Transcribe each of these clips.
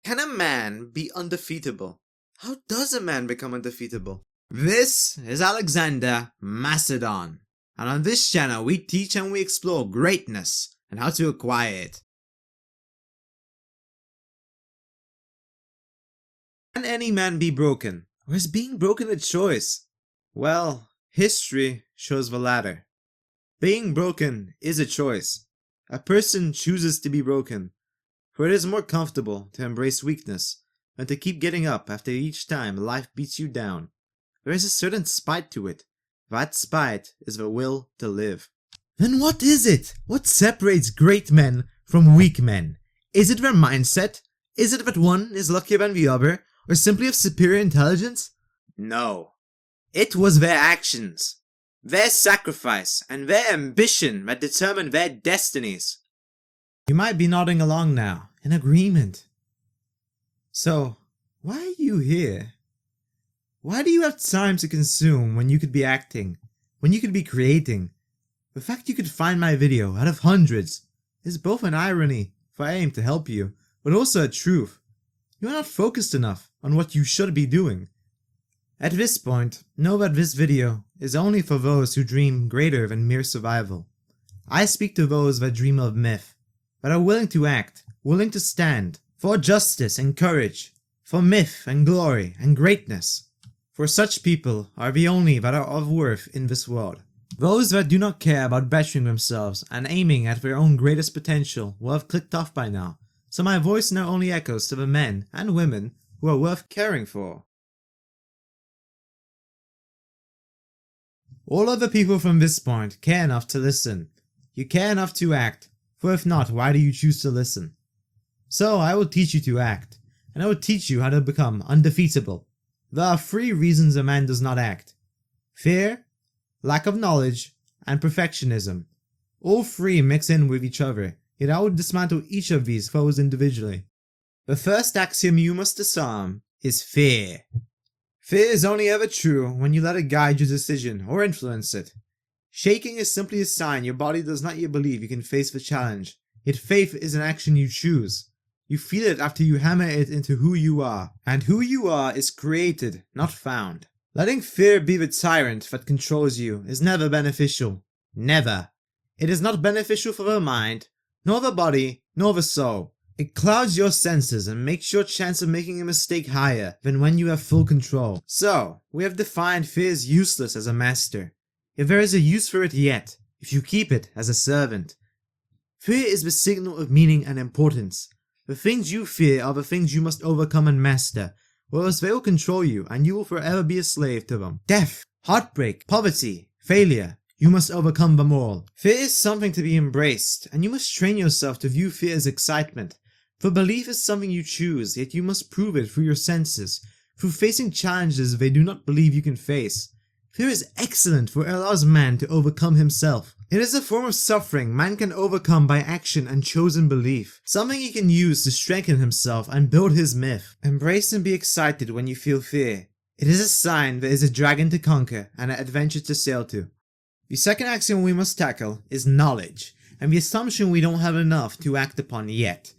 Can a man be undefeatable? How does a man become undefeatable? This is Alexander Macedon, and on this channel we teach and we explore greatness and how to acquire it. Can any man be broken, or is being broken a choice? Well, history shows the latter. Being broken is a choice. A person chooses to be broken, for it is more comfortable to embrace weakness than to keep getting up after each time life beats you down. There is a certain spite to it. That spite is the will to live. Then what is it? What separates great men from weak men? Is it their mindset? Is it that one is luckier than the other, or simply of superior intelligence? No. It was their actions, their sacrifice, and their ambition that determined their destinies. You might be nodding along now, in agreement. So, why are you here? Why do you have time to consume when you could be acting, when you could be creating? The fact you could find my video out of hundreds is both an irony, for I aim to help you, but also a truth. You are not focused enough on what you should be doing. At this point, know that this video is only for those who dream greater than mere survival. I speak to those that dream of myth, that are willing to act, willing to stand, for justice and courage, for myth and glory and greatness. For such people are the only that are of worth in this world. Those that do not care about bettering themselves and aiming at their own greatest potential will have clicked off by now, so my voice now only echoes to the men and women who are worth caring for. All other people from this point care enough to listen. You care enough to act, for if not, why do you choose to listen? So I will teach you to act, and I will teach you how to become undefeatable. There are 3 reasons a man does not act: fear, lack of knowledge, and perfectionism. All 3 mix in with each other, yet I will dismantle each of these foes individually. The first axiom you must disarm is fear. Fear is only ever true when you let it guide your decision or influence it. Shaking is simply a sign your body does not yet believe you can face the challenge, yet faith is an action you choose. You feel it after you hammer it into who you are, and who you are is created, not found. Letting fear be the tyrant that controls you is never beneficial. Never. It is not beneficial for the mind, nor the body, nor the soul. It clouds your senses and makes your chance of making a mistake higher than when you have full control. So, we have defined fear as useless as a master. If there is a use for it yet, if you keep it as a servant. Fear is the signal of meaning and importance. The things you fear are the things you must overcome and master, or else they will control you and you will forever be a slave to them. Death, heartbreak, poverty, failure. You must overcome them all. Fear is something to be embraced, and you must train yourself to view fear as excitement. For belief is something you choose, yet you must prove it through your senses, through facing challenges they do not believe you can face. Fear is excellent for it allows man to overcome himself. It is a form of suffering man can overcome by action and chosen belief, something he can use to strengthen himself and build his myth. Embrace and be excited when you feel fear. It is a sign there is a dragon to conquer and an adventure to sail to. The second axiom we must tackle is knowledge, and the assumption we don't have enough to act upon yet.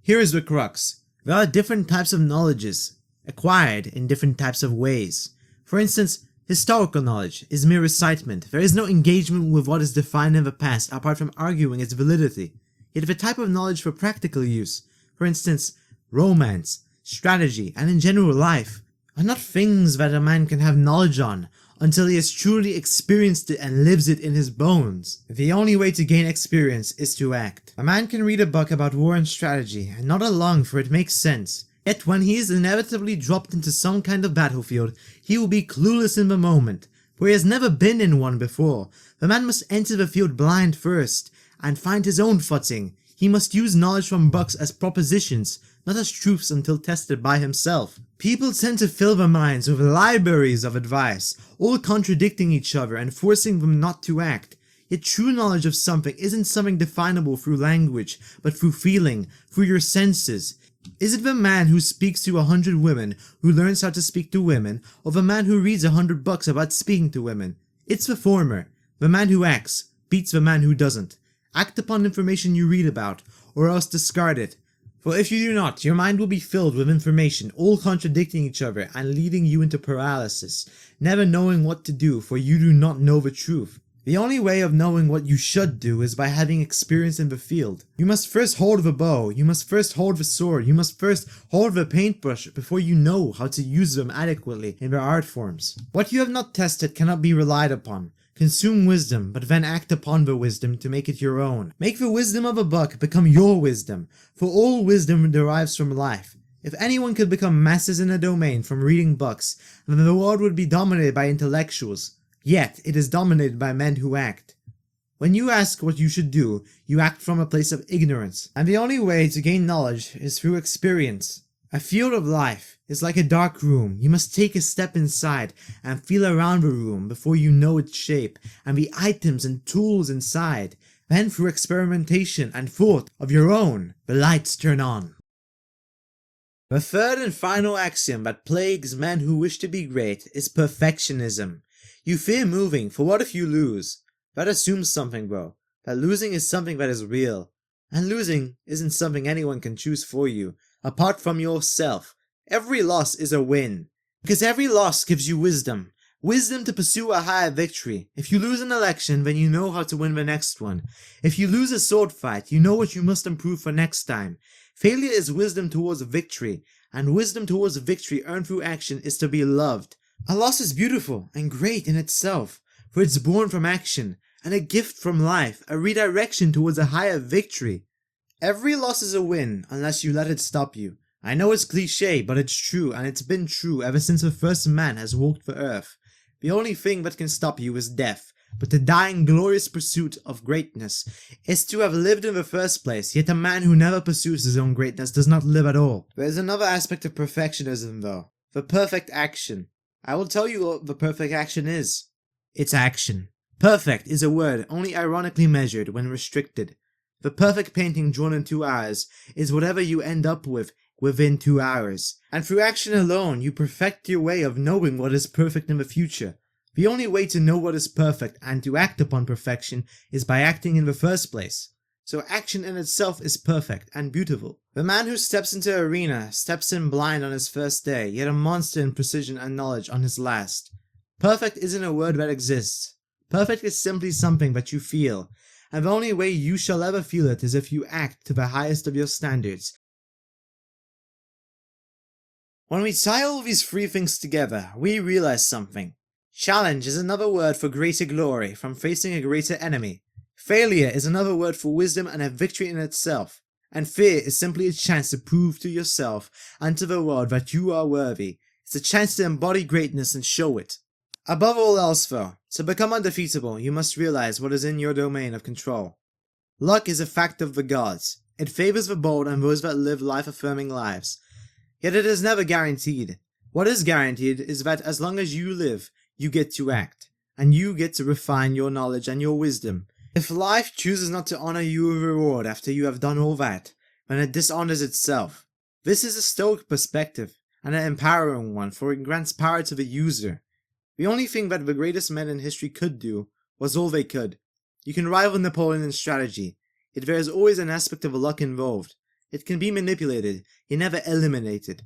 Here is the crux. There are different types of knowledges, acquired in different types of ways. For instance, historical knowledge is mere recitement. There is no engagement with what is defined in the past apart from arguing its validity. Yet the type of knowledge for practical use, for instance, romance, strategy, and in general life, are not things that a man can have knowledge on until he has truly experienced it and lives it in his bones. The only way to gain experience is to act. A man can read a book about war and strategy and nod along for it makes sense. Yet when he is inevitably dropped into some kind of battlefield, he will be clueless in the moment, for he has never been in one before. The man must enter the field blind first, and find his own footing. He must use knowledge from books as propositions, not as truths until tested by himself. People tend to fill their minds with libraries of advice, all contradicting each other and forcing them not to act. Yet true knowledge of something isn't something definable through language, but through feeling, through your senses. Is it the man who speaks to 100 women who learns how to speak to women, or the man who reads 100 books about speaking to women? It's the former. The man who acts beats the man who doesn't. Act upon information you read about, or else discard it. For if you do not, your mind will be filled with information, all contradicting each other and leading you into paralysis, never knowing what to do, for you do not know the truth. The only way of knowing what you should do is by having experience in the field. You must first hold the bow, you must first hold the sword, you must first hold the paintbrush before you know how to use them adequately in their art forms. What you have not tested cannot be relied upon. Consume wisdom, but then act upon the wisdom to make it your own. Make the wisdom of a book become your wisdom, for all wisdom derives from life. If anyone could become masters in a domain from reading books, then the world would be dominated by intellectuals. Yet, it is dominated by men who act. When you ask what you should do, you act from a place of ignorance, and the only way to gain knowledge is through experience. A field of life is like a dark room. You must take a step inside and feel around the room before you know its shape and the items and tools inside. Then through experimentation and thought of your own, the lights turn on. The third and final axiom that plagues men who wish to be great is perfectionism. You fear moving, for what if you lose? That assumes something, bro. That losing is something that is real. And losing isn't something anyone can choose for you. Apart from yourself, every loss is a win, because every loss gives you wisdom to pursue a higher victory. If you lose an election, then you know how to win the next one. If you lose a sword fight, you know what you must improve for next time. Failure is wisdom towards victory, and wisdom towards victory earned through action is to be loved. A loss is beautiful and great in itself, for it's born from action, and a gift from life, a redirection towards a higher victory. Every loss is a win, unless you let it stop you. I know it's cliché, but it's true, and it's been true ever since the first man has walked the earth. The only thing that can stop you is death, but the dying glorious pursuit of greatness is to have lived in the first place, yet a man who never pursues his own greatness does not live at all. There is another aspect of perfectionism though, the perfect action. I will tell you what the perfect action is. It's action. Perfect is a word only ironically measured when restricted. The perfect painting drawn in 2 hours is whatever you end up with within 2 hours, and through action alone you perfect your way of knowing what is perfect in the future. The only way to know what is perfect and to act upon perfection is by acting in the first place. So action in itself is perfect and beautiful. The man who steps into an arena steps in blind on his first day, yet a monster in precision and knowledge on his last. Perfect isn't a word that exists. Perfect is simply something that you feel, and the only way you shall ever feel it is if you act to the highest of your standards. When we tie all these three things together, we realize something. Challenge is another word for greater glory from facing a greater enemy. Failure is another word for wisdom and a victory in itself. And fear is simply a chance to prove to yourself and to the world that you are worthy. It's a chance to embody greatness and show it. Above all else though, to become undefeatable, you must realize what is in your domain of control. Luck is a fact of the gods. It favors the bold and those that live life-affirming lives. Yet it is never guaranteed. What is guaranteed is that as long as you live, you get to act, and you get to refine your knowledge and your wisdom. If life chooses not to honor you with reward after you have done all that, then it dishonors itself. This is a Stoic perspective, and an empowering one, for it grants power to the user. The only thing that the greatest men in history could do was all they could. You can rival Napoleon in strategy, yet there is always an aspect of luck involved. It can be manipulated, yet never eliminated.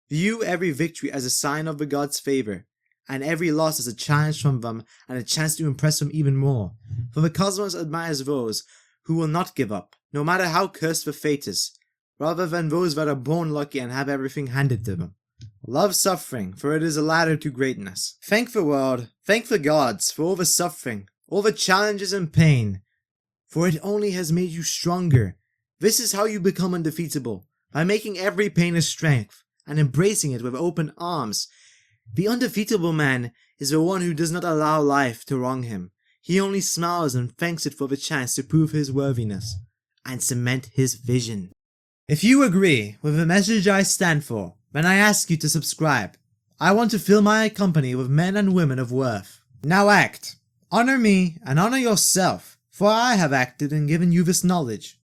View every victory as a sign of the gods' favor, and every loss as a challenge from them and a chance to impress them even more. For the cosmos admires those who will not give up, no matter how cursed the fate is, rather than those that are born lucky and have everything handed to them. Love suffering, for it is a ladder to greatness. Thank the world, thank the gods for all the suffering, all the challenges and pain, for it only has made you stronger. This is how you become undefeatable, by making every pain a strength, and embracing it with open arms. The undefeatable man is the one who does not allow life to wrong him. He only smiles and thanks it for the chance to prove his worthiness, and cement his vision. If you agree with the message I stand for, then I ask you to subscribe. I want to fill my company with men and women of worth. Now act. Honor me and honor yourself, for I have acted and given you this knowledge.